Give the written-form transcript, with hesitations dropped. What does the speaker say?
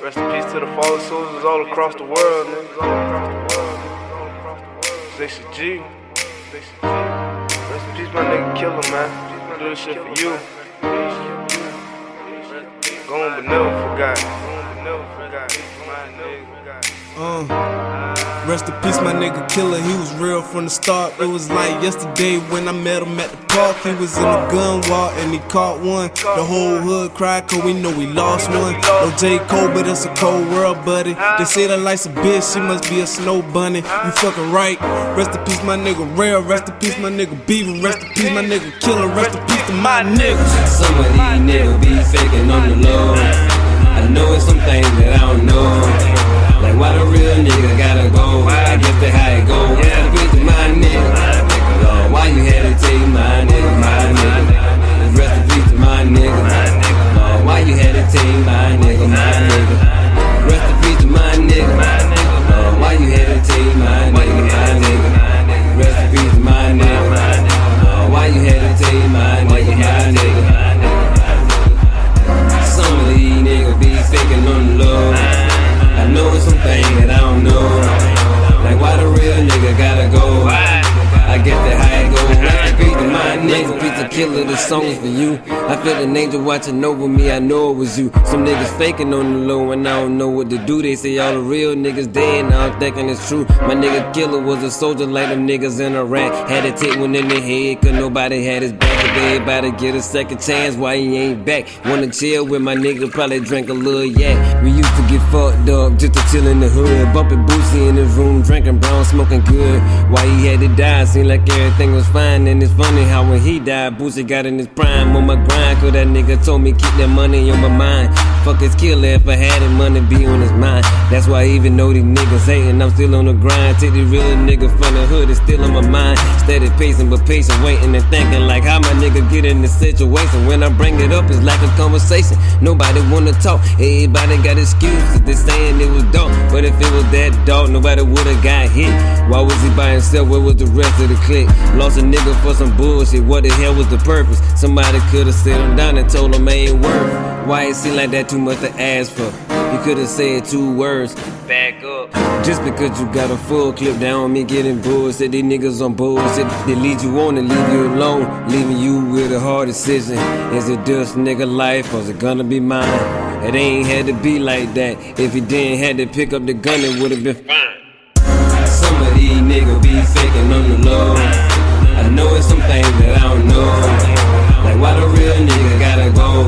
Rest in peace to the fallen soldiers all across the world, niggas. Station G. Rest in peace, my nigga Killer, man. Do this shit for you. Gone but never forgot. My nigga. Rest in peace, my nigga Killer. He was real from the start. It was like yesterday when I met him at the park. He was in a gun war and he caught one. The whole hood cried cause we know we lost one. No J. Cole, but it's a cold world, buddy. They say that life's a bitch, she must be a snow bunny. You fucking right. Rest in peace, my nigga Rare. Rest in peace, my nigga Beaver. Rest in peace, my nigga Killer. Rest in peace to my niggas. Some of these niggas be faking on the low. I know it's some things that I don't know. Like why the real nigga gotta go? I guess that's how it go. Rest in peace to my nigga. Lord, why you had to take my nigga, my nigga? Rest in peace to my nigga. Lord, why you had to take my nigga, my nigga? Rest in peace to my nigga. Lord, why you had to take my nigga, my nigga? Rest in peace to my nigga. Lord, why you had to take my nigga, my nigga? Some of these niggas be faking on the low. I know it's some things that I don't know. Like why the real nigga gotta go? I get that how it go. Rest in peace to my nigga. Pizza Killer, the song is for you. I feel an angel watching over me, I know it was you. Some niggas faking on the low and I don't know what to do. They say all the real niggas dead, now I'm thinking it's true. My nigga Killer was a soldier like them niggas in Iraq. Had to take one in the head cause nobody had his back. If everybody get a second chance, why he ain't back? Wanna chill with my nigga, probably drink a little yak. We used to get fucked up just to chill in the hood. Bumping Boosie in his room, drinking brown, smoking good. Why he had to die, seemed like everything was fine. And it's funny how when he died, Boosie got in his prime. On my grind, cause that nigga told me keep that money on my mind. Fuck his killer, if I had it, money be on his mind. That's why even though these niggas hating, I'm still on the grind. Take the real nigga from the hood, it's still on my mind. Steady pacing, but patient, waiting and thinking like how my nigga get in this situation. When I bring it up, it's like a conversation. Nobody wanna talk, everybody got excuses. They saying it was dark, but if it was that dark, nobody would've got hit. Why was he by himself? Where was the rest of the clique? Lost a nigga for some bullshit, what the hell was the purpose? Somebody could've set him down and told him ain't worth. Why it seem like that too much to ask for? You could've said 2 words, back up. Just because you got a full clip down me getting bullshit. These niggas on bullshit, they lead you on and leave you alone, leaving you with a hard decision. Is it just nigga life or is it gonna be mine? It ain't had to be like that. If he didn't had to pick up the gun, it would've been fine. Some of these niggas be faking on the low. I know it's some things that I don't know. Like why the real nigga gotta go?